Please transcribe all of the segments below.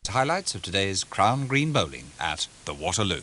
Highlights of today's Crown Green bowling at the Waterloo.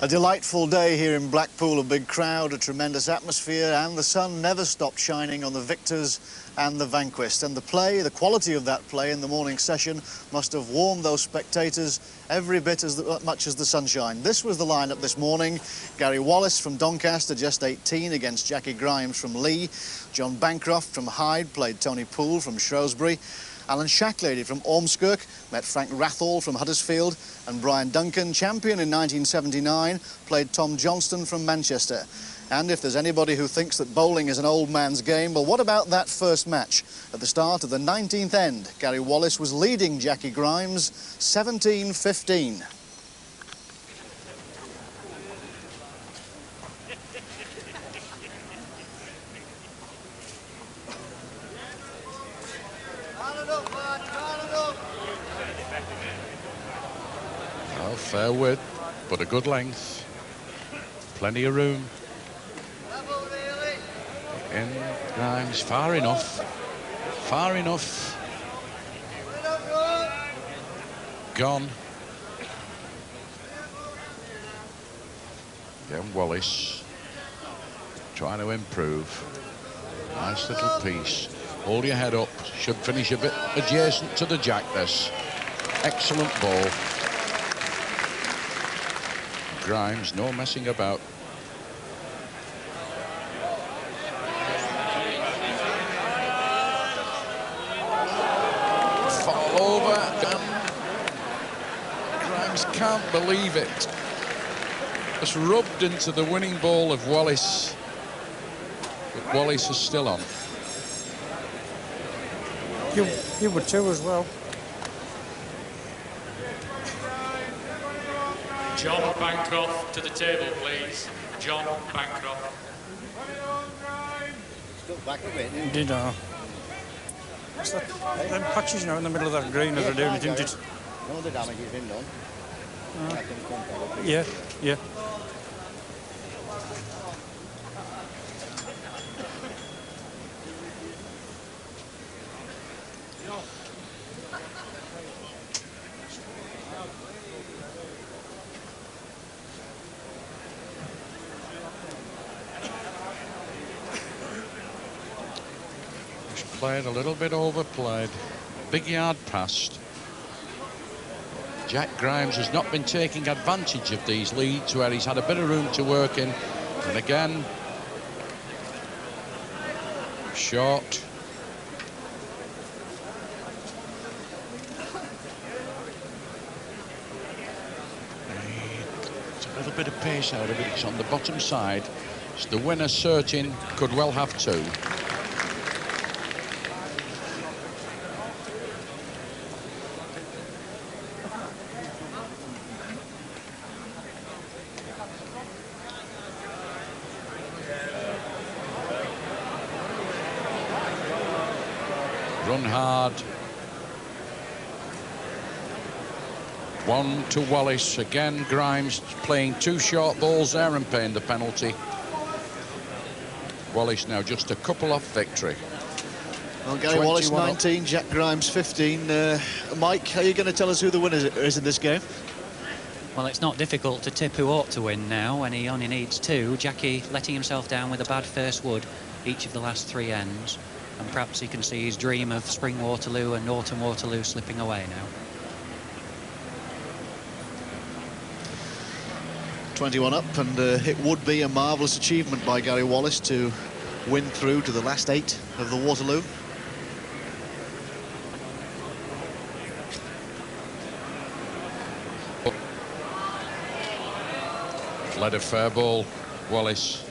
A delightful day here in Blackpool, a big crowd, a tremendous atmosphere, and the sun never stopped shining on the victors and the vanquished. And the play, the quality of that play in the morning session must have warmed those spectators every bit as much as the sunshine. This was the lineup this morning. Gary Wallis from Doncaster, just 18, against Jackie Grimes from Lee. John Bancroft from Hyde played Tony Poole from Shrewsbury. Alan Shacklady from Ormskirk met Frank Rathall from Huddersfield, and Brian Duncan, champion in 1979, played Tom Johnstone from Manchester. And if there's anybody who thinks that bowling is an old man's game, well, what about that first match? At the start of the 19th end, Gary Wallis was leading Jackie Grimes 17-15. Well, fair width, but a good length. Plenty of room. In Grimes, far enough. Far enough. Gone. Again, Wallis trying to improve. Nice little piece. Hold your head up. Should finish a bit adjacent to the jack. This excellent ball. Grimes, no messing about. Fall over. Grimes can't believe it. It's rubbed into the winning ball of Wallis. But Wallis is still on. You would too as well. John Bancroft to the table, please. John Bancroft. Stuck back a bit. Did It's like them patches now in the middle of that green as they're doing it, isn't it? No, the damage has been done. Yeah, yeah. Played a little bit overplayed. Big yard passed. Jack Grimes has not been taking advantage of these leads where he's had a bit of room to work in. And again, short. It's a little bit of pace out of it. It's on the bottom side. It's the winner searching, could well have two. Run hard. One to Wallis. Again, Grimes playing two short balls there and paying the penalty. Wallis now just a couple off victory. Well, Gary Wallis 19, up. Jack Grimes 15. Mike, are you going to tell us who the winner is in this game? Well, it's not difficult to tip who ought to win now when he only needs two. Jackie letting himself down with a bad first wood each of the last three ends. And perhaps he can see his dream of spring Waterloo and autumn Waterloo slipping away now. 21 up, and it would be a marvellous achievement by Gary Wallis to win through to the last 8 of the Waterloo. Led a fair ball, Wallis.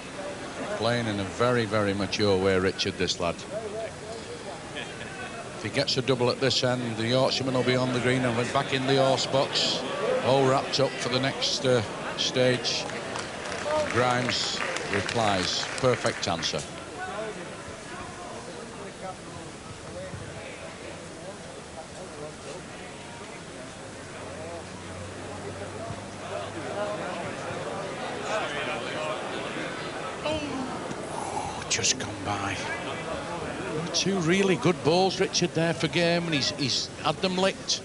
Playing in a very, very mature way, Richard, this lad. If he gets a double at this end, the Yorkshireman will be on the green and back in the horse box. All wrapped up for the next stage. Grimes replies, perfect answer. Just gone by. Two really good balls, Richard, there for game, and he's had them licked.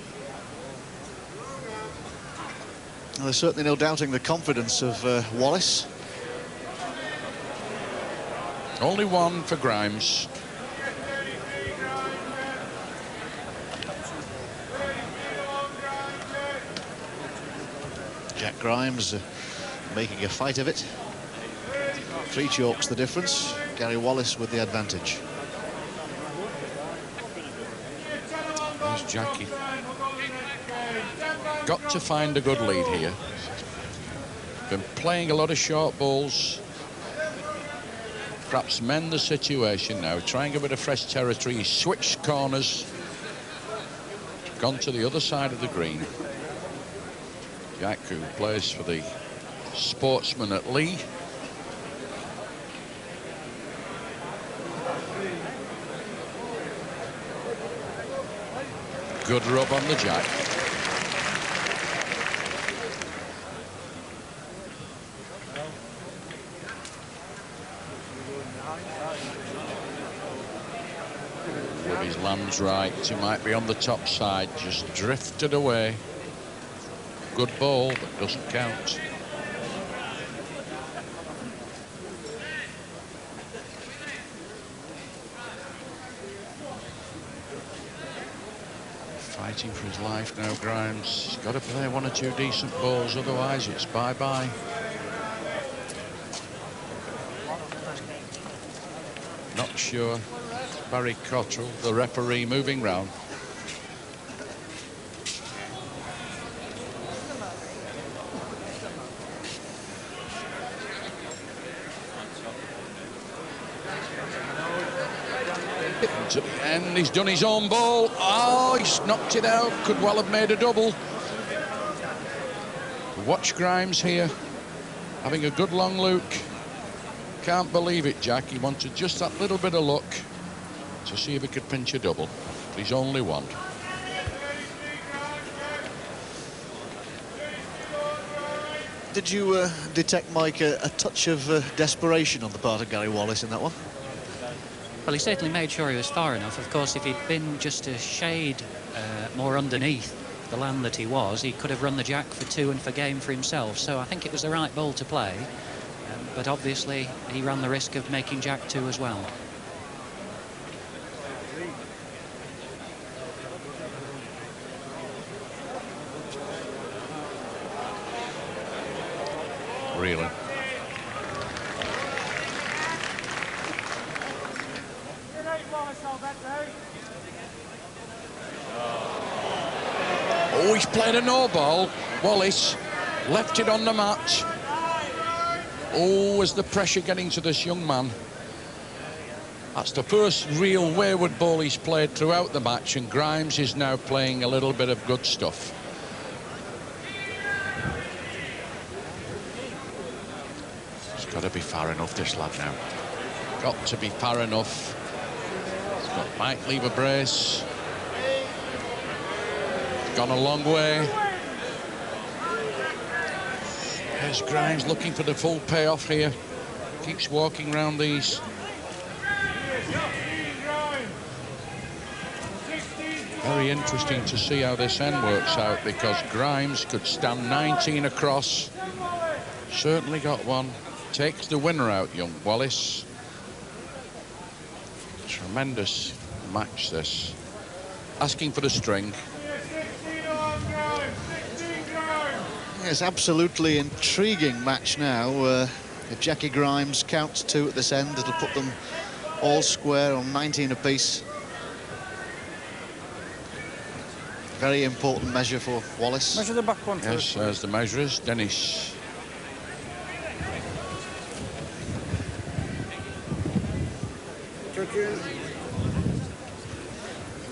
Well, there's certainly no doubting the confidence of Wallis. Only one for Grimes. Jack Grimes making a fight of it. 3 chalks the difference. Gary Wallis with the advantage. There's Jackie. Got to find a good lead here. Been playing a lot of short balls. Perhaps mend the situation now. Trying a bit of fresh territory. He's switched corners. Gone to the other side of the green. Jack, who plays for the Sportsman at Lee. Good rub on the jack. With his lands right, he might be on the top side, just drifted away. Good ball, but doesn't count. Fighting for his life now, Grimes. He's got to play 1 or 2 decent balls, otherwise it's bye-bye. Not sure. Barry Cottrell, the referee, moving round. To the end, he's done his own ball. Oh, he's knocked it out. Could well have made a double. Watch Grimes here, having a good long look. Can't believe it, Jack. He wanted just that little bit of luck to see if he could pinch a double. But he's only one. Did you detect, Mike, a touch of desperation on the part of Gary Wallis in that one? Well, he certainly made sure he was far enough. Of course, if he'd been just a shade more underneath the land that he was, he could have run the jack for 2 and for game for himself. So I think it was the right ball to play. But obviously, he ran the risk of making jack 2 as well. Really. Oh, he's played a no ball. Wallis left it on the mat. Oh, is the pressure getting to this young man? That's the first real wayward ball he's played throughout the match, and Grimes is now playing a little bit of good stuff. He's got to be far enough, this lad now. Got to be far enough. He's got Mike leave a brace. Gone a long way. There's Grimes looking for the full payoff here. Keeps walking round these. Very interesting to see how this end works out, because Grimes could stand 19 across. Certainly got one. Takes the winner out, young Wallis. Tremendous match, this. Asking for the string. Yes, absolutely intriguing match now. If Jackie Grimes counts 2 at this end, it'll put them all square on 19 apiece. Very important measure for Wallis. Measure the back one first. Yes, there's the measurers. Dennis.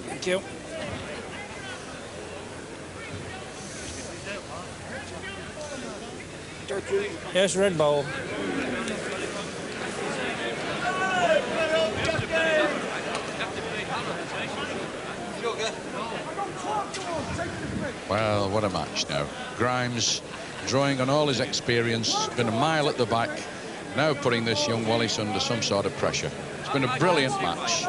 Thank you. Yes, red ball. Well, what a match now. Grimes drawing on all his experience, been a mile at the back, now putting this young Wallis under some sort of pressure. It's been a brilliant match.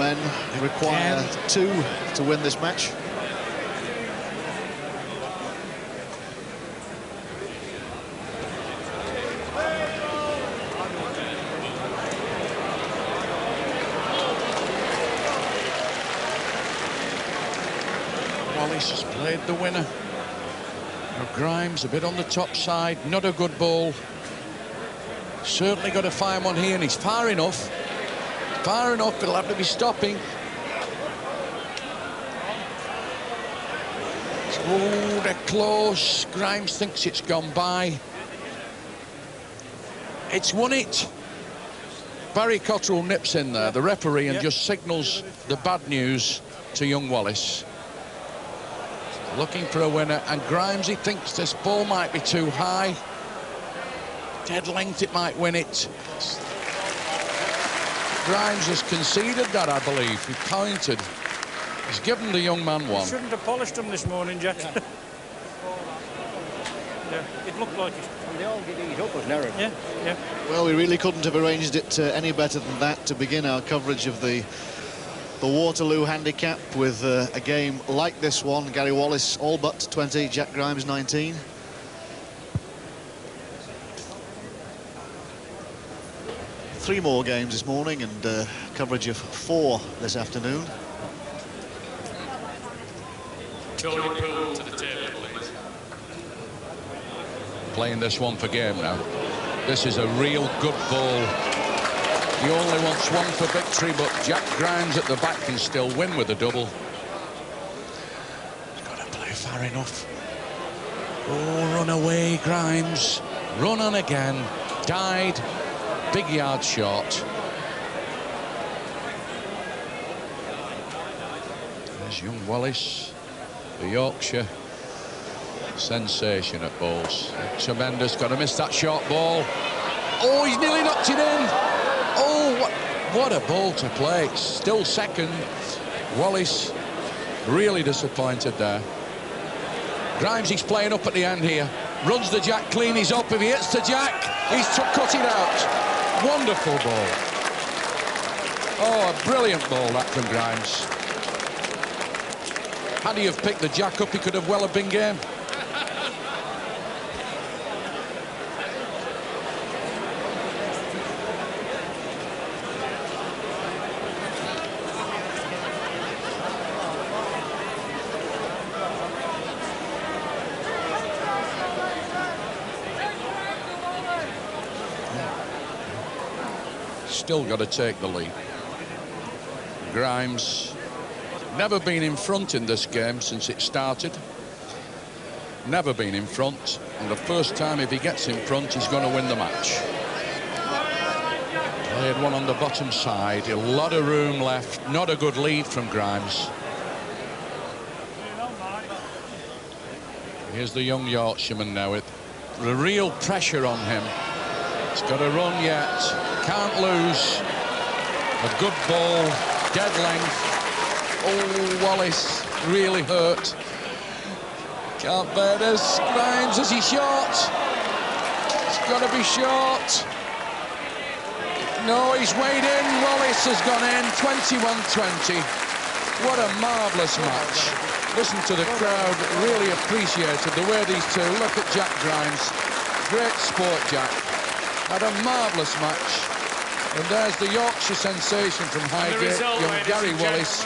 men require 2 to win this match. Wallis has played the winner. Now Grimes a bit on the top side, not a good ball. Certainly got to find one here, and he's far enough. Far enough, it'll have to be stopping. Oh, they're close. Grimes thinks it's gone by. It's won it. Barry Cottrell nips in there, the referee, and just signals the bad news to young Wallis. Looking for a winner, and Grimes, he thinks this ball might be too high. Dead length, it might win it. Grimes has conceded that, I believe. He pointed. He's given the young man one. Shouldn't have polished him this morning, Jack. Yeah, it looked like it. And they all did ease up, was narrow. Yeah, yeah. Well, we really couldn't have arranged it any better than that to begin our coverage of the Waterloo handicap with a game like this one. Gary Wallis all but 20, Jack Grimes 19. Three more games this morning and coverage of 4 this afternoon. Tony Poole to the table, please. Playing this one for game now. This is a real good ball. He only wants one for victory, but Jack Grimes at the back can still win with a double. He's got to play far enough. Oh, run away, Grimes. Run on again. Died. Big yard short. There's young Wallis, the Yorkshire sensation at balls. Tremendous. Got to miss that short ball. Oh, he's nearly knocked it in. Oh, what a ball to play. Still second. Wallis really disappointed there. Grimes, he's playing up at the end here. Runs the jack clean. He's up. If he hits the jack, he's cut it out. Wonderful ball. Oh, a brilliant ball that from Grimes. Had he have picked the jack up, he could have well have been game. Still got to take the lead. Grimes never been in front in this game since it started. Never been in front, and the first time if he gets in front he's going to win the match. Played one on the bottom side, a lot of room left. Not a good lead from Grimes. Here's the young Yorkshireman now with the real pressure on him. He's got to run yet. Can't lose. A good ball, dead length. Oh, Wallis really hurt. Can't bear this. Grimes, is he short? It's got to be short. No, he's weighed in. Wallis has gone in. 21-20. What a marvellous match. Listen to the crowd. Really appreciated the way these two look at Jack Grimes. Great sport, Jack. Had a marvellous match. And there's the Yorkshire sensation from Highgate, young Gary Wallis.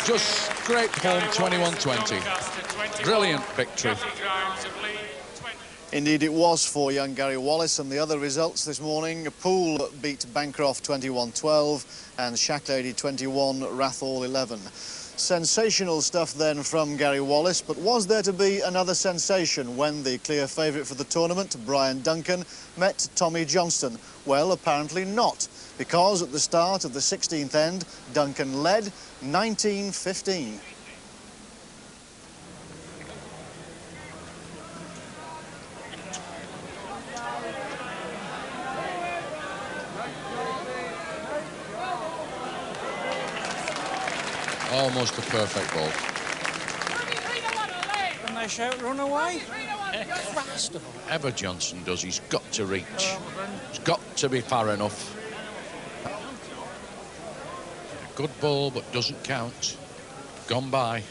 Just scraped home 21-20. Brilliant victory. Indeed it was for young Gary Wallis, and the other results this morning: Poole beat Bancroft 21-12 and Shacklady 21, Rathall 11. Sensational stuff then from Gary Wallis, but was there to be another sensation when the clear favourite for the tournament, Brian Duncan, met Tommy Johnstone? Well, apparently not, because at the start of the 16th end, Duncan led 19-15. Almost a perfect ball. And they shout, run away. Whatever Johnson does, he's got to reach. He's got to be far enough. Good ball, but doesn't count. Gone by.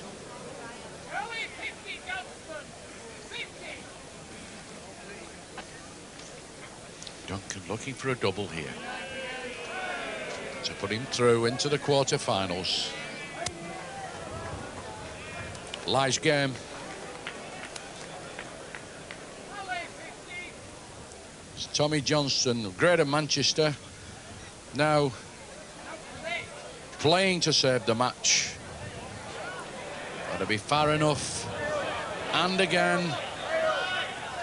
Duncan looking for a double here to put him through into the quarter-finals. Lies game. It's Tommy Johnstone of Greater Manchester now playing to save the match. Got to be far enough. And again.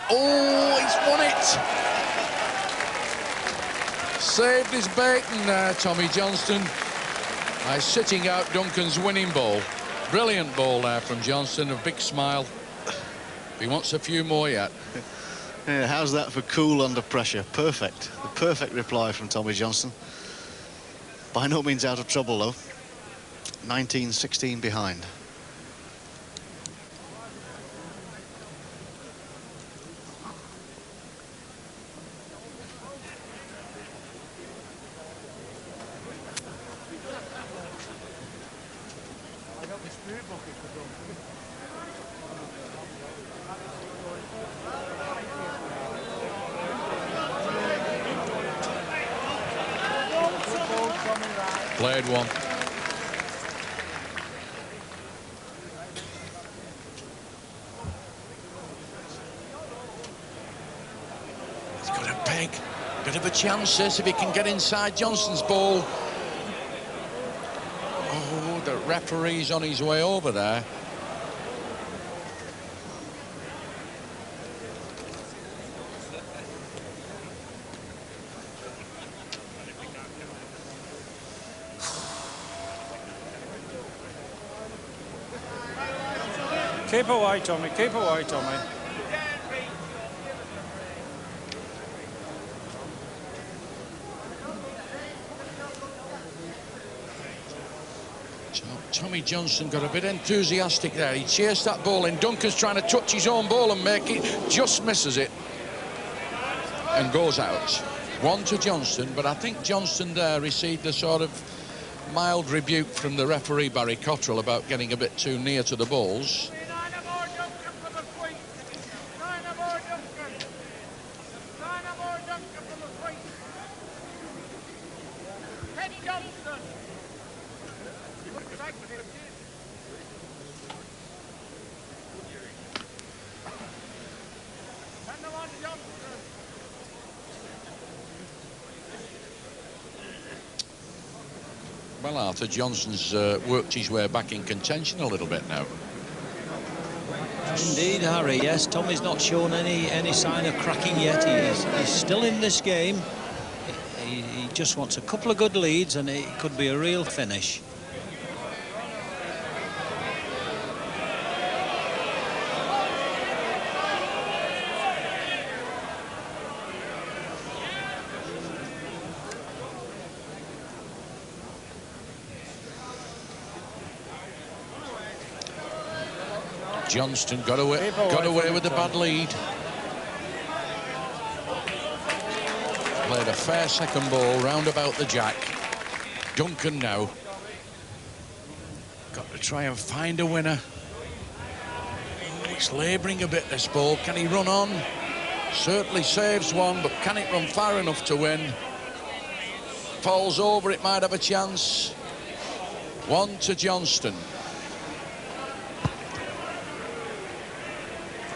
Oh, he's won it. Saved his bacon there, Tommy Johnstone, by sitting out Duncan's winning ball. Brilliant ball there from Johnstone, a big smile. He wants a few more yet. Yeah, how's that for cool under pressure? Perfect. The perfect reply from Tommy Johnstone. By no means out of trouble, though. 19-16 behind. Played one. He's got a bit of a chance this if he can get inside Johnston's ball. Oh, the referee's on his way over there. Keep away, Tommy. Keep away, Tommy. Tommy Johnstone got a bit enthusiastic there. He chased that ball in. Duncan's trying to touch his own ball and make it. Just misses it. And goes out. One to Johnstone, but I think Johnstone there received a sort of mild rebuke from the referee, Barry Cottrell, about getting a bit too near to the balls. Well, Arthur Johnston's worked his way back in contention a little bit now. Indeed, Harry, yes. Tommy's not shown any sign of cracking yet. He's still in this game. He just wants a couple of good leads and it could be a real finish. Johnstone got away with the bad lead. Played a fair second ball round about the jack. Duncan now. Got to try and find a winner. Oh, it's labouring a bit, this ball. Can he run on? Certainly saves one, but can it run far enough to win? Falls over, it might have a chance. One to Johnstone.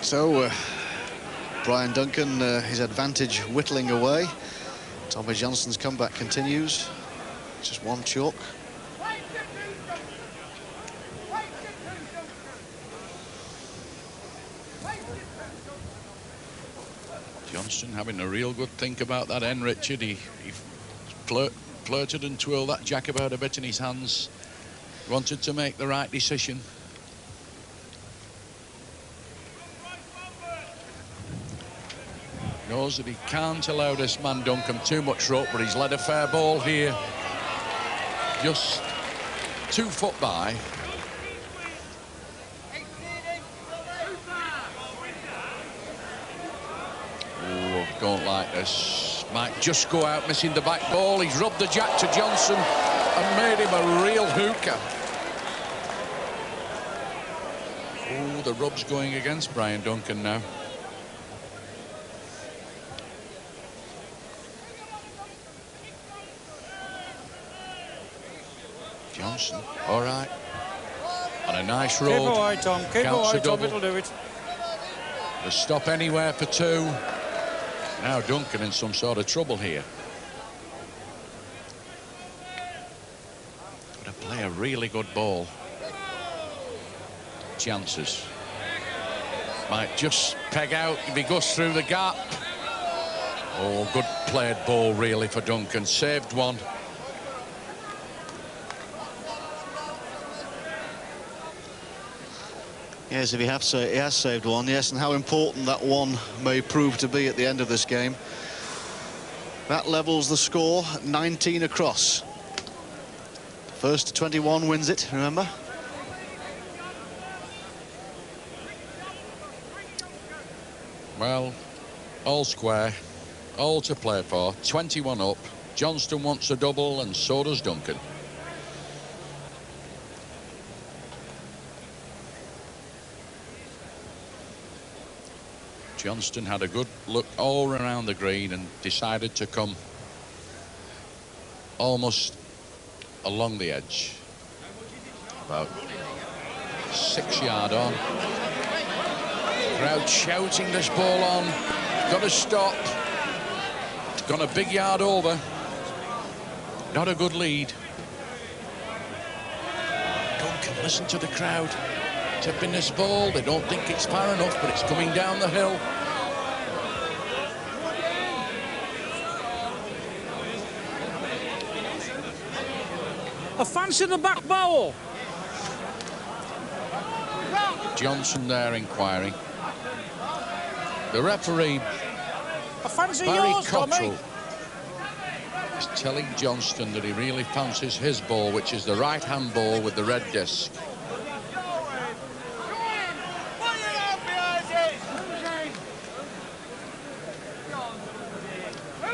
So, Brian Duncan, his advantage whittling away. Tommy Johnstone's comeback continues. Just one chalk. Johnstone having a real good think about that end, Richard. He flirted and twirled that jack about a bit in his hands. Wanted to make the right decision. Knows that he can't allow this man Duncan too much rope, but he's led a fair ball here. Just 2 foot by. Oh, don't like this. Might just go out missing the back ball. He's rubbed the jack to Johnstone. and made him a real hooker. Oh, the rub's going against Brian Duncan now. Johnson, all right. On a nice road. Keep away, Tom. Keep away, Tom. It'll do it. The stop anywhere for 2. Now Duncan in some sort of trouble here. Got to play a really good ball. Chances. Might just peg out if he goes through the gap. Oh, good played ball really for Duncan. Saved one. Yes, if he has saved one, yes, and how important that one may prove to be at the end of this game. That levels the score, 19 across. First to 21 wins it, remember? Well, all square, all to play for. 21 up. Johnstone wants a double, and so does Duncan. Johnstone had a good look all around the green and decided to come almost along the edge. About 6 yards on. Crowd shouting this ball on. Got to stop. It's gone a big yard over. Not a good lead. Duncan, listen to the crowd. Tipping this ball. They don't think it's far enough, but it's coming down the hill. A fancy the back bowl. Johnson there inquiring. The referee, A fancy Barry yours, Cottrell, Tommy. is telling Johnston that he really fancies his ball, which is the right-hand ball with the red disc.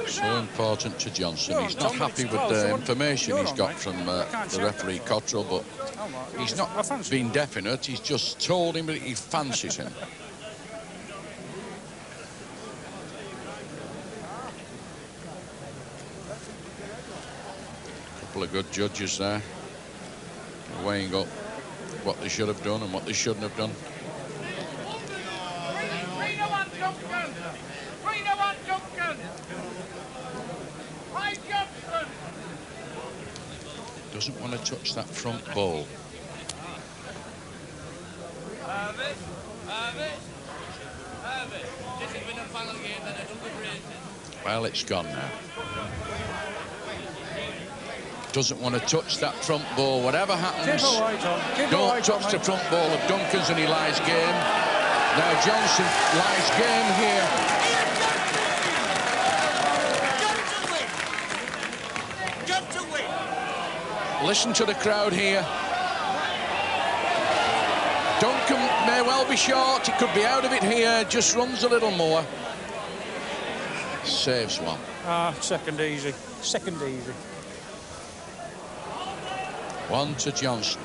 So important to Johnson. He's not happy with the information he's got from the referee Cottrell, but he's not been definite. He's just told him that he fancies him. Couple of good judges there, weighing up what they should have done and what they shouldn't have done. Doesn't want to touch that front ball. Well, it's gone now. Doesn't want to touch that front ball. Whatever happens, don't touch the front ball of Duncan's and he lies game. Now Johnson lies game here. Listen to the crowd here. Duncan may well be short. He could be out of it here. Just runs a little more. Saves one. Second easy. Second easy. One to Johnson.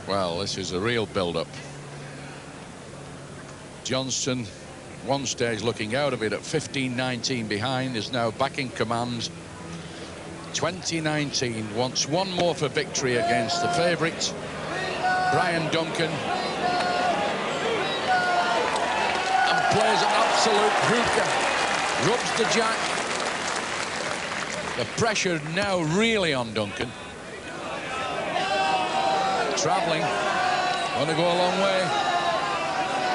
Well, this is a real build-up. Johnstone, one stage looking out of it at 15-19 behind, is now back in command. 2019 wants one more for victory against the favourite, Brian Duncan. And plays an absolute hooker. Rubs the jack. The pressure now really on Duncan. Travelling, going to go a long way.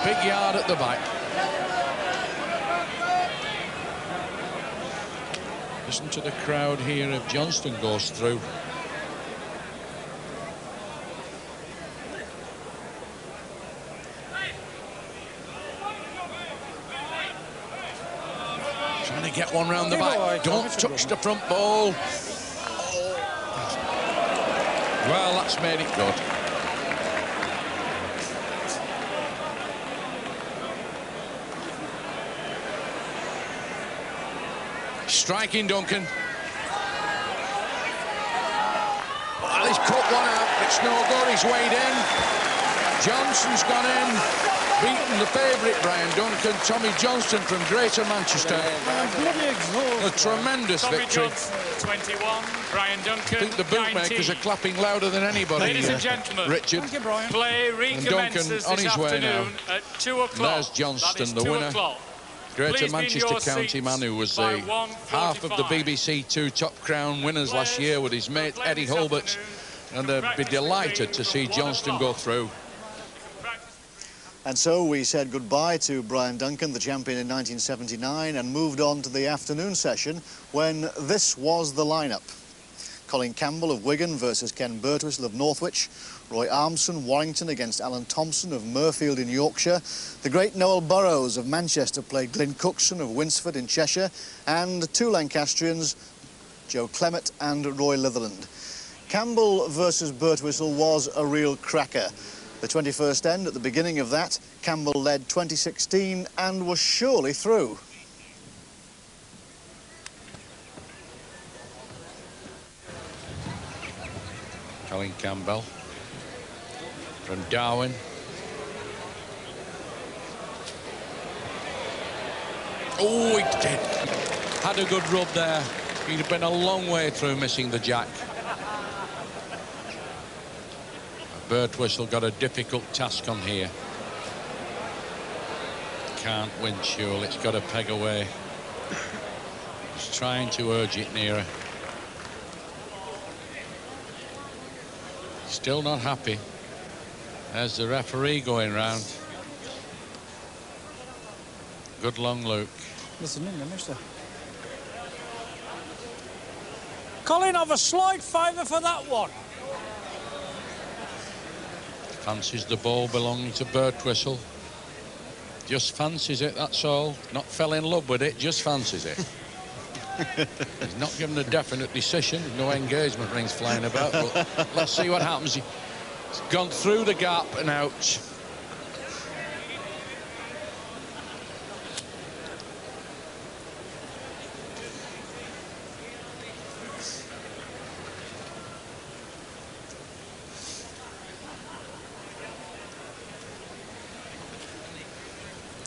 Big yard at the back. Listen to the crowd here if Johnstone goes through. Trying to get one round the back. Don't touch the front ball. Well, that's made it good. Striking Duncan. Well, he's cut one out. It's no good. He's weighed in. Johnson's gone in. Beaten the favourite, Brian Duncan. Tommy Johnstone from Greater Manchester. A tremendous Tommy victory. Johnson, 21. Brian Duncan, I think the bootmakers 19. are clapping louder than anybody. Ladies and gentlemen, Richard. Thank you, Brian. Play recommences on this his way now. afternoon at 2 o'clock. There's Johnston, That is the 2 winner. o'clock. Greater Please be in Manchester your County seats man who was by the half of the 1:45. BBC Two Top Crown winners last year with his mate Eddie Hulbert, and they'd be delighted to see Johnston go through. And so we said goodbye to Brian Duncan, the champion in 1979, and moved on to the afternoon session when this was the lineup. Colin Campbell of Wigan versus Ken Birtwistle of Northwich. Roy Armstrong, Warrington against Alan Thompson of Murfield in Yorkshire. The great Noel Burrows of Manchester played Glynn Cookson of Winsford in Cheshire. And two Lancastrians, Joe Clemmett and Roy Litherland. Campbell versus Birtwistle was a real cracker. The 21st end at the beginning of that, Campbell led 2016 and was surely through. Colin Campbell from Darwin. Oh, he did. Had a good rub there. He'd have been a long way through missing the jack. Birtwistle got a difficult task on here. Can't win, surely. It's got a peg away. He's trying to urge it nearer. Still not happy. There's the referee going round. Good long look. Listen in there, mister. Colin, have a slight favour for that one. Fancies the ball belonging to Birtwistle. Just fancies it, that's all. Not fell in love with it, just fancies it. He's not given a definite decision. No engagement rings flying about, but let's see what happens. He's gone through the gap and out.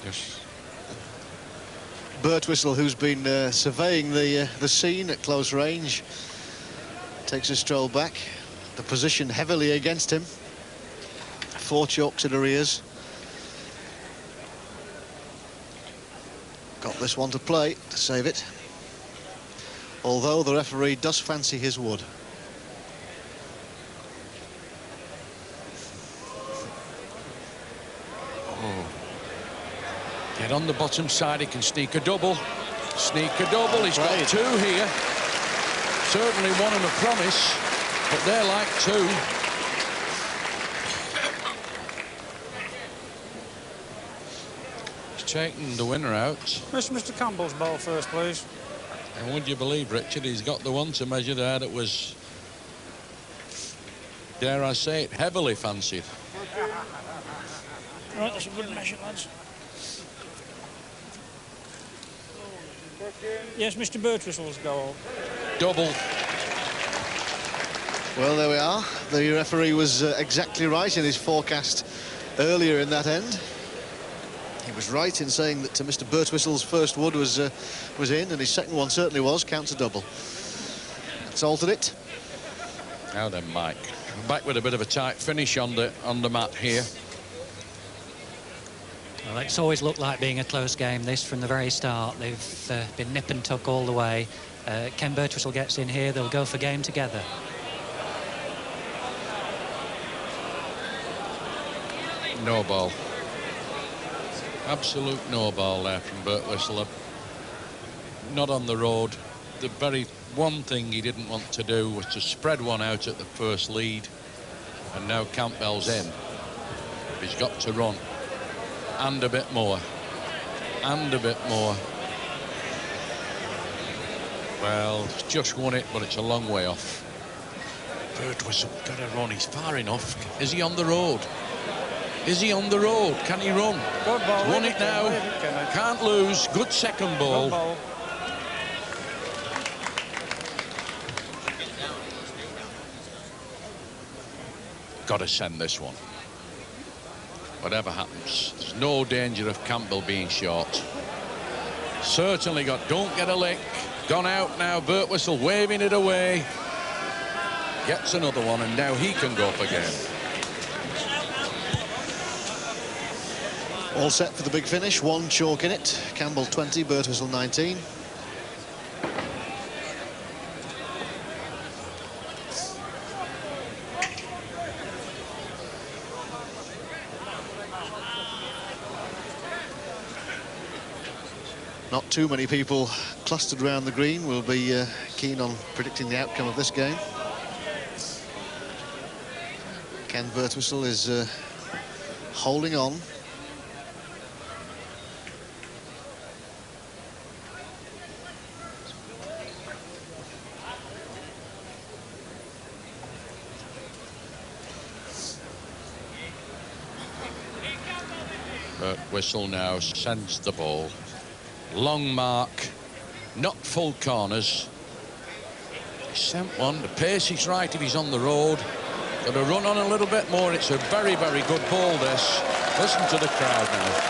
Yes. Birtwistle, who's been surveying the scene at close range, takes a stroll back. The position heavily against him. 4 chalks in arrears. Got this one to play to save it. Although the referee does fancy his wood. Get on the bottom side, he can sneak a double. Sneak a double, he's got 2 here. Certainly one and a promise, but they're like 2. He's taking the winner out. Mr. Campbell's ball first, please. And would you believe, Richard, he's got the one to measure there that was, dare I say it, heavily fancied. Right, that's a good measure, lads. Yes, Mr. Birtwistle's goal. Double. Well, there we are. The referee was exactly right in his forecast earlier in that end. He was right in saying that Mr. Birtwistle's first wood was in, and his second one certainly was. Counts a double. It's altered it. Now then, Mike. Back with a bit of a tight finish on the mat here. Well, it's always looked like being a close game, this, from the very start. They've been nip and tuck all the way. Ken Birtwistle gets in here, they'll go for game together. No ball. Absolute no ball there from Birtwistle. Not on the road. The very one thing he didn't want to do was to spread one out at the first lead. And now Campbell's in. He's got to run. And a bit more. And a bit more. Well, he's just won it, but it's a long way off. Birtwhistle got to run. He's far enough. Is he on the road? Is he on the road? Can he run? Good ball. Won it now. Can't lose. Good second ball. Good ball. Got to send this one. Whatever happens, there's no danger of Campbell being short. Certainly got, don't get a lick. Gone out now, Birtwhistle waving it away. Gets another one, and now he can go up again. All set for the big finish. One chalk in it. Campbell 20, Birtwhistle 19. Not too many people clustered around the green will be keen on predicting the outcome of this game. Ken Birtwhistle is holding on. Birtwhistle now sends the ball. Long mark, not full corners. He sent one. The pace is right if he's on the road. Got to run on a little bit more. It's a very, very good ball, this. Listen to the crowd now.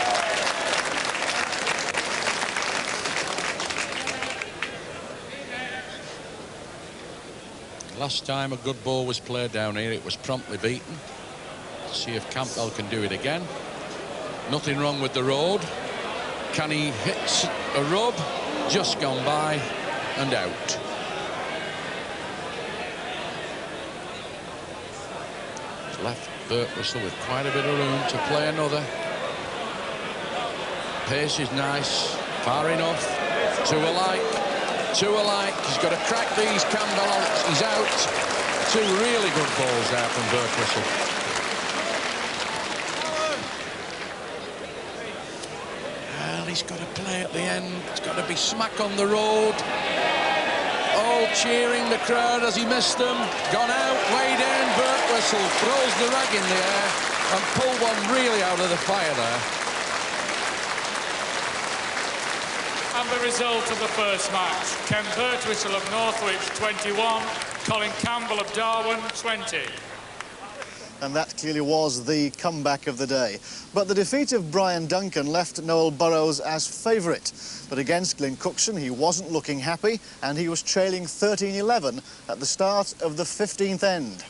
Last time a good ball was played down here, it was promptly beaten. Let's see if Campbell can do it again. Nothing wrong with the road. Can he hit a rub? Just gone by and out. Left Birtwhistle with quite a bit of room to play another. Pace is nice, far enough. Two alike. He's got to crack these. Campbell, he's out. Two really good balls out from Birtwhistle. He's got to play at the end. It's got to be smack on the road. All cheering, the crowd as he missed them. Gone out, way down. Birtwhistle throws the rag in the air and pulled one really out of the fire there. And the result of the first match: Ken Birtwhistle of Northwich 21, Colin Campbell of Darwen 20. And that clearly was the comeback of the day. But the defeat of Brian Duncan left Noel Burrows as favourite. But against Glynn Cookson, he wasn't looking happy, and he was trailing 13-11 at the start of the 15th end.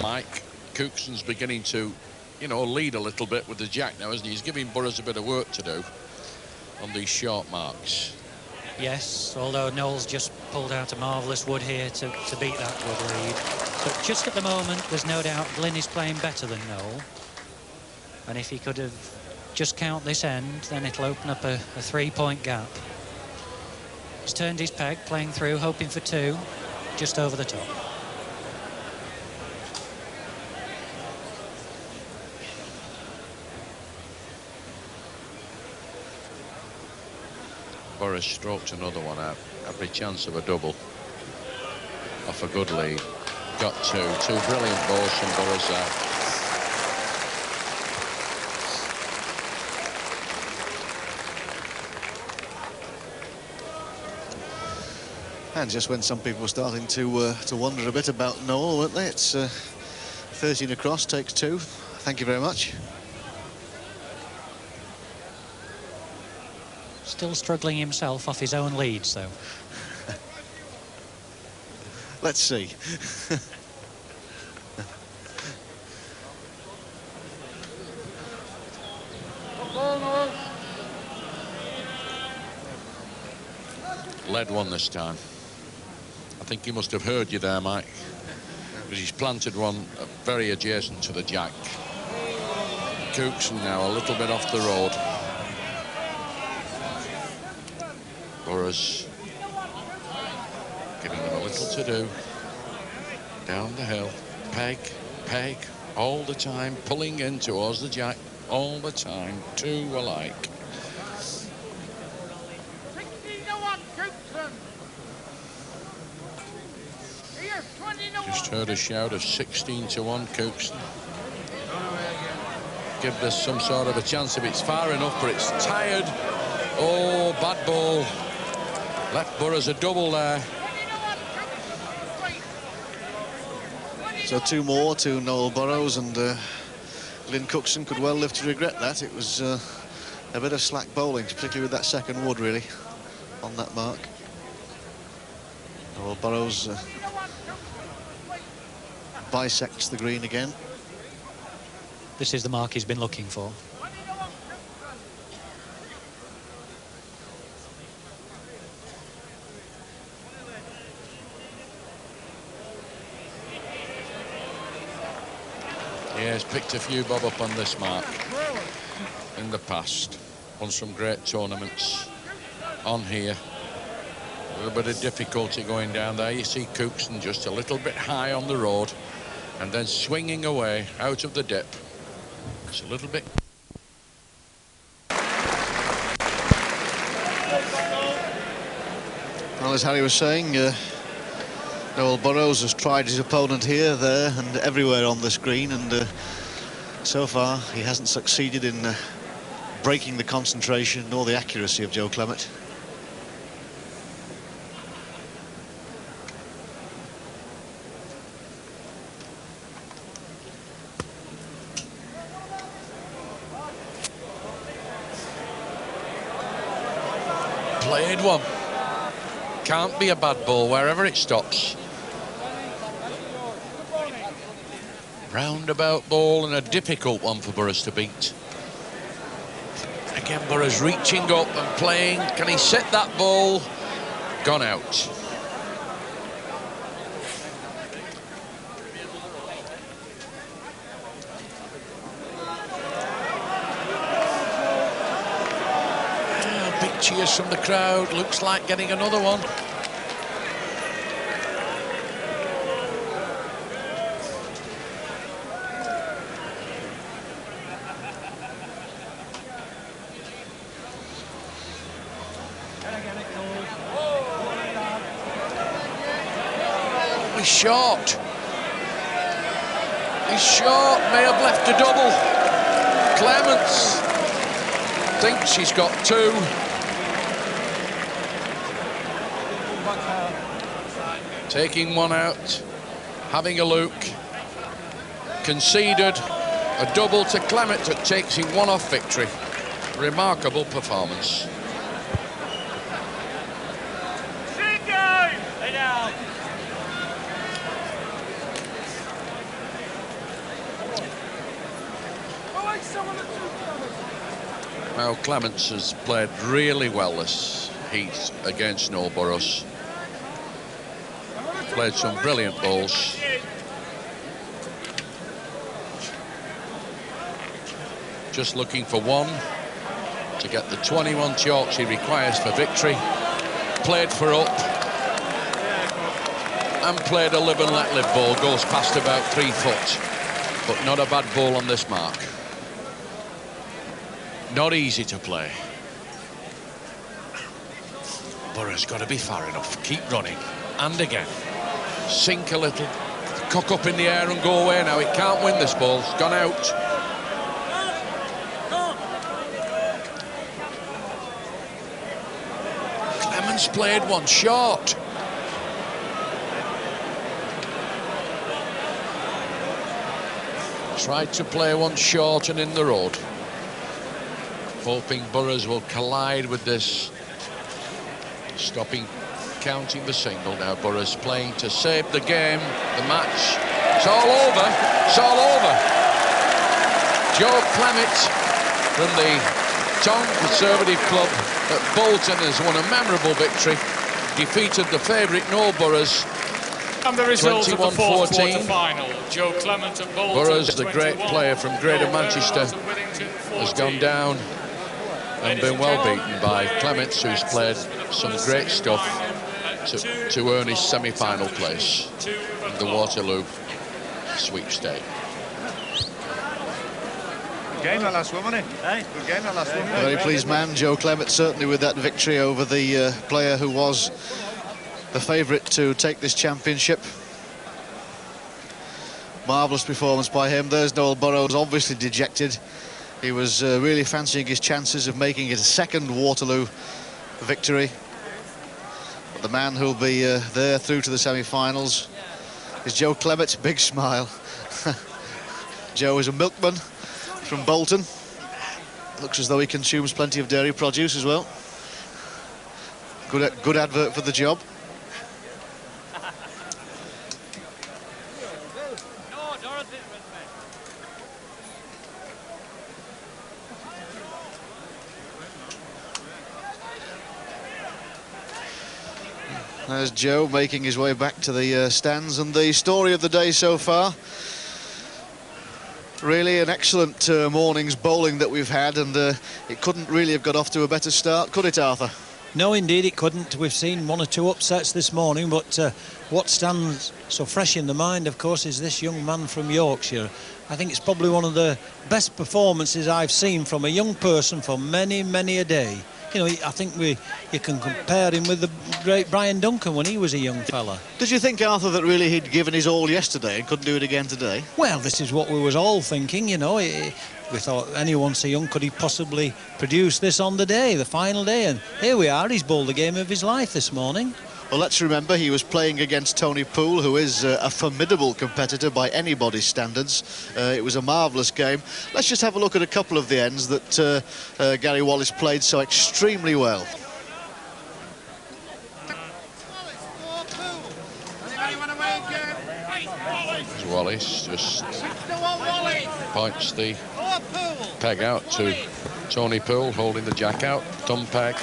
Mike Cookson's beginning to, you know, lead a little bit with the jack now, isn't he? He's giving Burrows a bit of work to do on these short marks. Yes, although Noel's just pulled out a marvellous wood here to beat that wood lead. But just at the moment, there's no doubt Glynn is playing better than Noel. And if he could have just count this end, then it'll open up a 3-point gap. He's turned his peg, playing through, hoping for two, just over the top. Burrows stroked another one out. Every chance of a double. Off a good lead. Got two. Two brilliant balls from Burrows there. And just when some people were starting to wonder a bit about Noel, weren't they? It's 13 across, takes two. Thank you very much. Still struggling himself off his own leads, though. Let's see. led one this time. I think he must have heard you there, Mike, because he's planted one very adjacent to the jack. Cookson now a little bit off the road. Burrows giving them a little to do. Down the hill, peg, peg, all the time, pulling in towards the jack, all the time, two alike. Just heard a shout of 16-1 Cookson. Give this some sort of a chance if it's far enough, but it's tired. Oh, bad ball. Left Burrows a double there. So 2 more to Noel Burrows, and Glynn Cookson could well live to regret that. It was a bit of slack bowling, particularly with that second wood, really, on that mark. Noel Burrows bisects the green again. This is the mark he's been looking for. Yeah, he's picked a few bob up on this mark in the past. Won some great tournaments on here. A little bit of difficulty going down there. You see Cookson just a little bit high on the road and then swinging away out of the dip. It's a little bit. Well, as Harry was saying, Noel Burrows has tried his opponent here, there and everywhere on this green, and so far he hasn't succeeded in breaking the concentration nor the accuracy of Joe Clemmett. Played one. Can't be a bad ball wherever it stops. Roundabout ball and a difficult one for Burrows to beat. Again, Burrows reaching up and playing. Can he set that ball? Gone out. Big cheers from the crowd. Looks like getting another one. He's short. He's short. May have left a double. Clements thinks he's got 2. Taking one out, having a look. Conceded a double to Clemmett that takes him 1 off victory. Remarkable performance. Now Clements has played really well this heat against Noel Burrows. Played some brilliant balls. Just looking for 1 to get the 21 chalks he requires for victory. Played for up and played a live and let live ball. Goes past about 3 foot, but not a bad ball on this mark. Not easy to play. Burrows got to be far enough. Keep running. And again. Sink a little. Cock up in the air and go away now. It can't win this ball. It's gone out. Clements played one short. Tried to play one short and in the road. Hoping Burrows will collide with this. Stopping, counting the single now. Burrows playing to save the game, the match. It's all over. It's all over. Joe Clemmett from the Town Conservative Club at Bolton has won a memorable victory. defeated the favourite Noel Burrows. And the result of the fourth 21-14. quarter-final, Joe Clemmett and Bolton. Burrows, the great 21, player from Greater Noel Burrows Manchester, and Whittington, has 14. gone down and been well beaten by Clemmett, who's played some great stuff to earn his semi-final place in the Waterloo sweepstake. Good game that last one, wasn't it? Hey? Good game that last one. Very pleased man, Joe Clemmett, certainly with that victory over the player who was the favourite to take this championship. Marvellous performance by him. There's Noel Burrows, obviously dejected. He was really fancying his chances of making it a second Waterloo victory. But the man who'll be there through to the semi-finals is Joe Clemmett. Big smile. Joe is a milkman from Bolton. Looks as though he consumes plenty of dairy produce as well. Good advert for the job. There's Joe making his way back to the stands, and the story of the day so far. Really an excellent morning's bowling that we've had, and it couldn't really have got off to a better start, could it, Arthur? No, indeed it couldn't. We've seen one or two upsets this morning, but what stands so fresh in the mind, of course, is this young man from Yorkshire. I think it's probably one of the best performances I've seen from a young person for many, many a day. You know, I think you can compare him with the great Brian Duncan when he was a young fella. Did you think, Arthur, that really he'd given his all yesterday and couldn't do it again today? Well, this is what we was all thinking, you know. We thought, anyone so young, could he possibly produce this on the day, the final day? And here we are, he's bowled the game of his life this morning. Well, let's remember he was playing against Tony Poole, who is a formidable competitor by anybody's standards. It was a marvellous game. Let's just have a look at a couple of the ends that Gary Wallis played so extremely well. Wallis just points the peg out to Tony Poole, holding the jack out, thumb peg.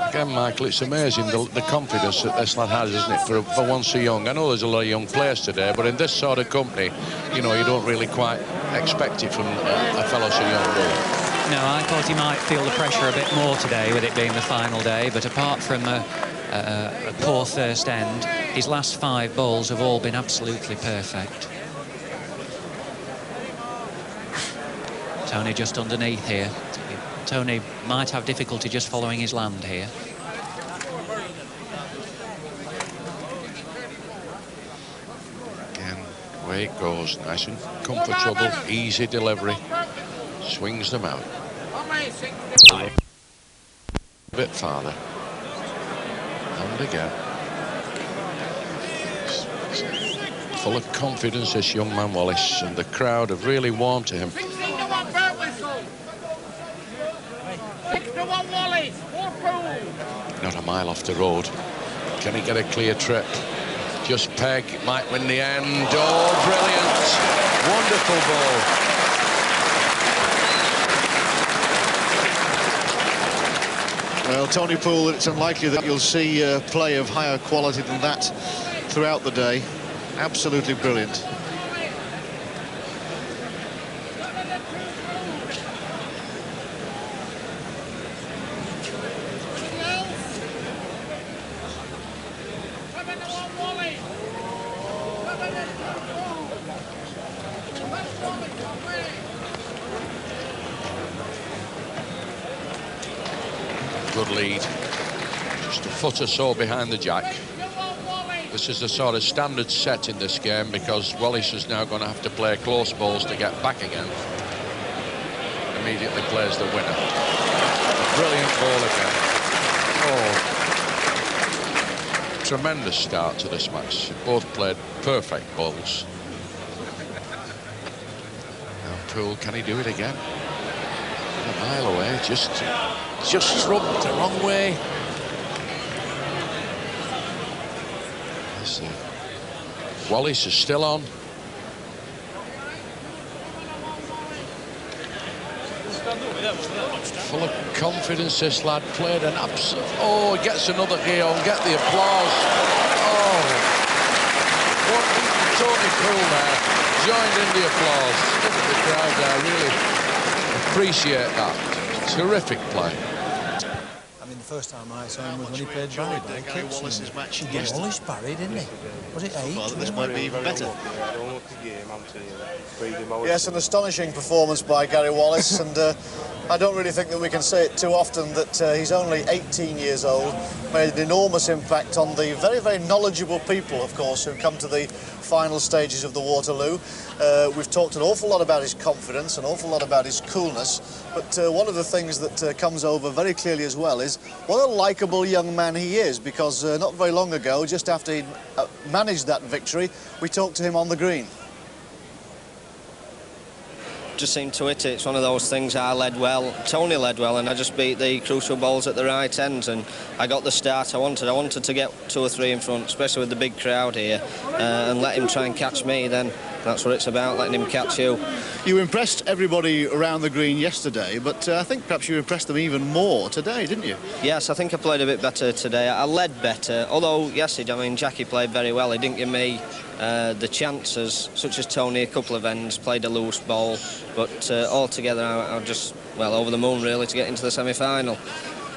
Again, Michael, it's amazing the confidence that this lad has, isn't it, for once so young. I know there's a lot of young players today, but in this sort of company, you know, you don't really quite expect it from a fellow so young bowler. No, I thought he might feel the pressure a bit more today with it being the final day, but apart from a poor first end, his last 5 bowls have all been absolutely perfect. Tony just underneath here. Tony might have difficulty just following his land here. Again, away it goes, nice and comfortable, easy delivery. Swings them out. A bit farther. And again. Full of confidence, this young man Wallis, and the crowd have really warmed to him. Not a mile off the road. Can he get a clear trip? Just peg, might win the end. Oh, brilliant. Wonderful ball. Well, Tony Poole, it's unlikely that you'll see play of higher quality than that throughout the day. Absolutely brilliant. Good lead, just a foot or so behind the jack. This is the sort of standard set in this game, because Wallis is now going to have to play close balls to get back again. Immediately plays the winner. Brilliant ball again. Oh, tremendous start to this match. Both played perfect balls. Now Poole, can he do it again? A mile away, just rubbed the wrong way. Wallis is still on. Full of confidence, this lad. Played an oh, he gets another here and get the applause. Oh, what Tony Poole there joined in the applause. Look at the crowd there, really appreciate that. Terrific play. I mean, the first time I saw him was when he played Gary Barry. Wallis's match He yesterday. Wallis Barry, didn't he? Was it 8? Well, this might be even better. Yes, an astonishing performance by Gary Wallis, and I don't really think that we can say it too often that he's only 18 years old, made an enormous impact on the very, very knowledgeable people, of course, who come to the final stages of the Waterloo. We've talked an awful lot about his confidence, an awful lot about his coolness, but one of the things that comes over very clearly as well is what a likeable young man he is, because not very long ago, just after he'd managed that victory, we talked to him on the green. Just seemed to hit it. It's one of those things. I led well, Tony led well, and I just beat the crucial balls at the right ends, and I got the start I wanted. I wanted to get 2 or 3 in front, especially with the big crowd here, and let him try and catch me. Then that's what it's about, letting him catch you. You impressed everybody around the green yesterday, but I think perhaps you impressed them even more today, didn't you? Yes, I think I played a bit better today. I led better, although, yes, I mean, Jackie played very well. He didn't give me the chances, such as Tony, a couple of ends, played a loose ball, but altogether I just, well, over the moon really to get into the semi-final.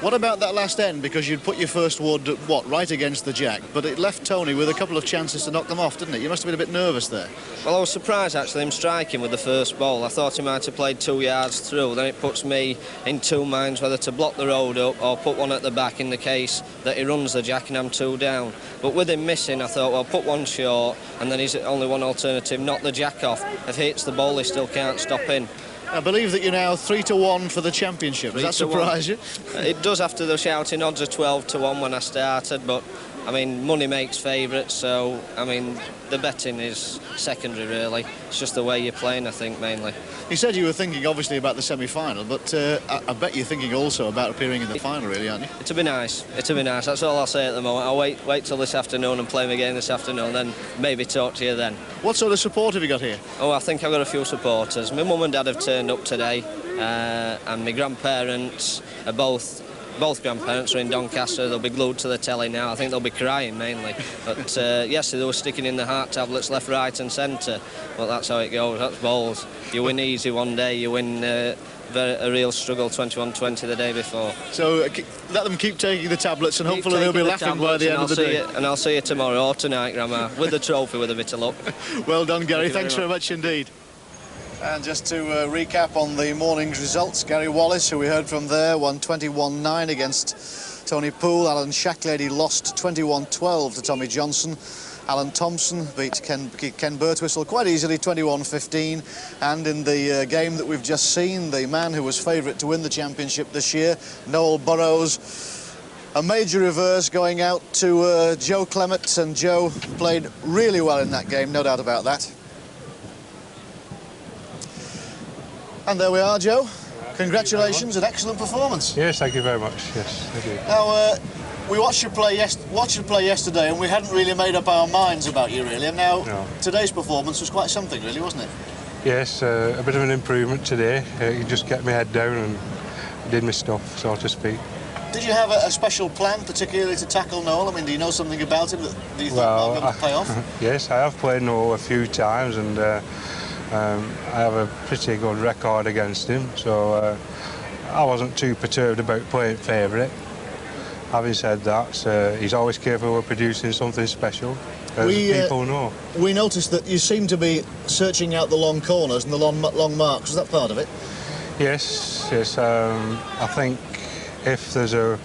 What about that last end? Because you'd put your first wood, what, right against the jack, but it left Tony with a couple of chances to knock them off, didn't it? You must have been a bit nervous there. Well, I was surprised, actually, him striking with the first ball. I thought he might have played 2 yards through. Then it puts me in 2 minds whether to block the road up or put one at the back in the case that he runs the jack and I'm 2 down. But with him missing, I thought, well, put one short, and then he's only one alternative, knock the jack off. If he hits the ball, he still can't stop in. I believe that you're now 3-1 for the championship. Does that surprise you? It does after the shouting odds of 12-1 when I started, but I mean, money makes favourites, so I mean, the betting is secondary really. It's just the way you're playing, I think, mainly. You said you were thinking obviously about the semi-final, but I bet you're thinking also about appearing in the final, really, aren't you? It'll be nice. It'll be nice. That's all I'll say at the moment. I'll wait till this afternoon and play my game this afternoon, then maybe talk to you then. What sort of support have you got here? Oh, I think I've got a few supporters. My mum and dad have turned up today, and my grandparents are both grandparents are in Doncaster. They'll be glued to the telly now. I think they'll be crying mainly. But yes, they were sticking in the heart tablets left, right and centre. But that's how it goes. That's balls. You win easy one day, you win a real struggle 21-20 the day before. So let them keep taking the tablets and hopefully they'll be laughing by the end of the day. And I'll see you tomorrow or tonight, Grandma, with the trophy with a bit of luck. Well done, Gary. Thanks very much indeed. And just to recap on the morning's results, Gary Wallis, who we heard from there, won 21-9 against Tony Poole. Alan Shacklady lost 21-12 to Tommy Johnson. Alan Thompson beat Ken Birtwistle quite easily, 21-15. And in the game that we've just seen, the man who was favourite to win the championship this year, Noel Burrows, a major reverse going out to Joe Clemmett, and Joe played really well in that game, no doubt about that. And there we are, Joe. Congratulations, an excellent performance. Yes, thank you very much. Yes, thank you. Now, we watched you play yesterday, and we hadn't really made up our minds about you, really. And now, today's performance was quite something, really, wasn't it? Yes, a bit of an improvement today. You just kept my head down and did my stuff, so to speak. Did you have a special plan, particularly to tackle Noel? I mean, do you know something about him that you think might be able to pay off? Yes, I have played Noel a few times, and I have a pretty good record against him, so I wasn't too perturbed about playing favourite. Having said that, he's always capable of producing something special, as people know. We noticed that you seem to be searching out the long corners and the long marks. Was that part of it? Yes, yes. I think if there's well,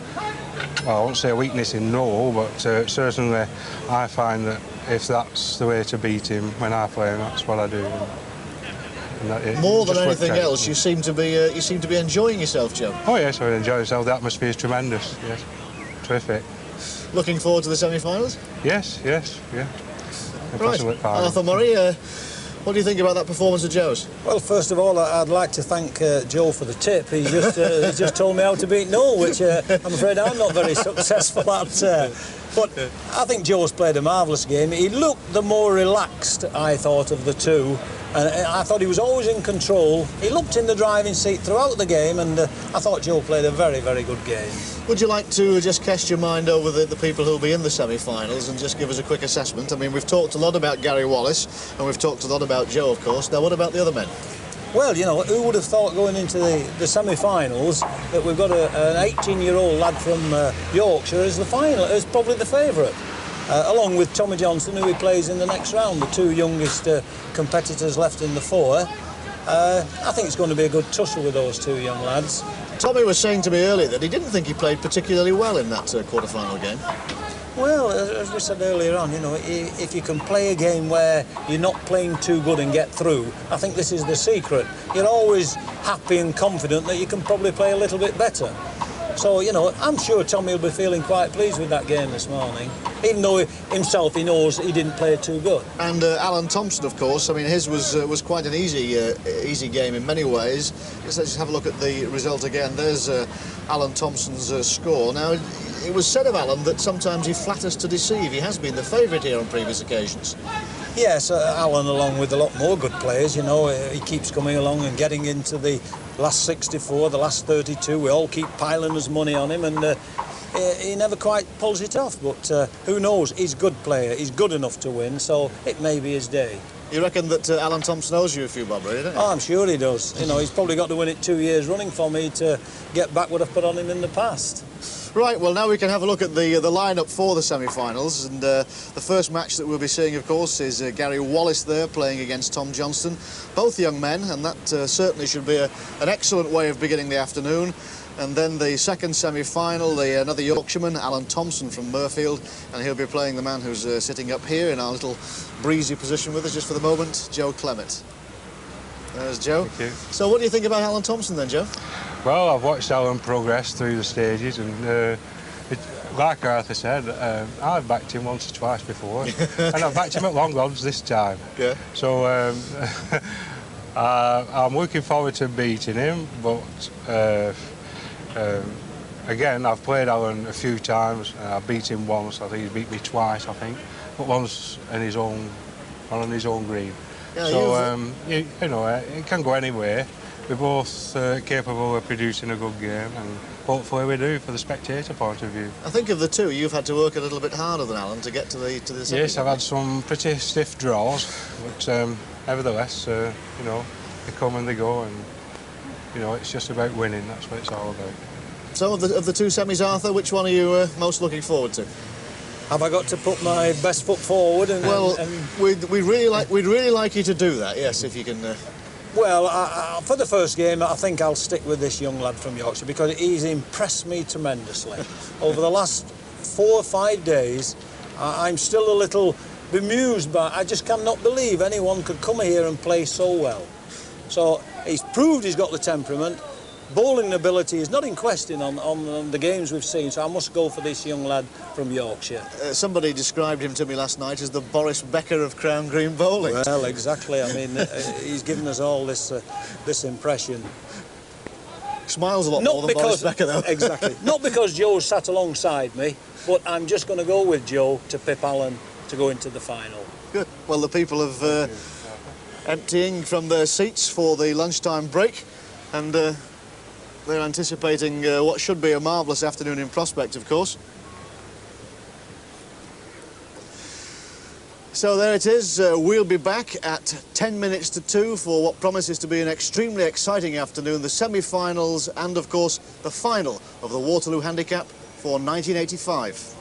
I won't say a weakness in Noel, but certainly I find that if that's the way to beat him when I play him, that's what I do. More than anything else, you seem to be enjoying yourself, Joe. Oh yes, I enjoy myself. The atmosphere is tremendous. Yes, terrific. Looking forward to the semi-finals? Yes, yes, yeah. Right, Arthur Murray, what do you think about that performance of Joe's? Well, first of all, I'd like to thank Joe for the tip. He just told me how to beat Noel, which I'm afraid I'm not very successful at. But I think Joe's played a marvellous game. He looked the more relaxed, I thought, of the two. And I thought he was always in control. He looked in the driving seat throughout the game, and I thought Joe played a very, very good game. Would you like to just cast your mind over the people who'll be in the semi-finals and just give us a quick assessment? I mean, we've talked a lot about Gary Wallis, and we've talked a lot about Joe, of course. Now, what about the other men? Well, you know, who would have thought going into the semi-finals that we've got an 18-year-old lad from Yorkshire as probably the favourite, along with Tommy Johnstone, who he plays in the next round, the two youngest competitors left in the four. I think it's going to be a good tussle with those two young lads. Tommy was saying to me earlier that he didn't think he played particularly well in that quarter-final game. Well, as we said earlier on, you know, if you can play a game where you're not playing too good and get through, I think this is the secret. You're always happy and confident that you can probably play a little bit better. So, you know, I'm sure Tommy will be feeling quite pleased with that game this morning, even though himself he knows he didn't play too good. And Alan Thompson, of course, I mean, his was quite an easy game in many ways. Let's just have a look at the result again. There's Alan Thompson's score. Now, it was said of Alan that sometimes he flatters to deceive. He has been the favourite here on previous occasions. Yes, Alan, along with a lot more good players, you know, he keeps coming along and getting into the last 64, the last 32. We all keep piling his money on him, and he never quite pulls it off. But who knows? He's a good player. He's good enough to win, so it may be his day. You reckon that Alan Thompson owes you a few bob, really, don't you? Oh, I'm sure he does. You know, he's probably got to win it 2 years running for me to get back what I've put on him in the past. Right, well, now we can have a look at the line-up for the semi-finals, and the first match that we'll be seeing, of course, is Gary Wallis there playing against Tom Johnstone. Both young men, and that certainly should be an excellent way of beginning the afternoon. And then the second semi-final, another Yorkshireman, Alan Thompson from Murfield, and he'll be playing the man who's sitting up here in our little breezy position with us just for the moment, Joe Clemmett. There's Joe. Thank you. So what do you think about Alan Thompson then, Joe? Well, I've watched Alan progress through the stages, and like Arthur said, I've backed him once or twice before, and I've backed him at long odds this time. Yeah. So I'm looking forward to beating him, but again, I've played Alan a few times. I beat him once. I think he beat me twice, I think, but once on his own green. Yeah, so you know, it can go anywhere. We're both capable of producing a good game, and hopefully we do for the spectator point of view. I think of the two, you've had to work a little bit harder than Alan to get to the second. Yes, I've had some pretty stiff draws, but nevertheless, you know, they come and they go, and you know, it's just about winning. That's what it's all about. So, of the two semis, Arthur, which one are you most looking forward to? Have I got to put my best foot forward? We'd really like you to do that. Yes, if you can. Well, for the first game, I think I'll stick with this young lad from Yorkshire because he's impressed me tremendously. Over the last 4 or 5 days, I'm still a little bemused, but I just cannot believe anyone could come here and play so well. So he's proved he's got the temperament. Bowling ability is not in question on the games we've seen, so I must go for this young lad from Yorkshire. Somebody described him to me last night as the Boris Becker of Crown Green bowling. Well, exactly. I mean, he's given us all this impression. Smiles a lot more than Boris Becker, though. Exactly. Not because Joe sat alongside me, but I'm just going to go with Joe to pip Alan to go into the final. Good. Well, the people have emptying from their seats for the lunchtime break, and they're anticipating what should be a marvellous afternoon in prospect, of course. So there it is. We'll be back at 10 minutes to 2 for what promises to be an extremely exciting afternoon, the semi-finals and, of course, the final of the Waterloo Handicap for 1985.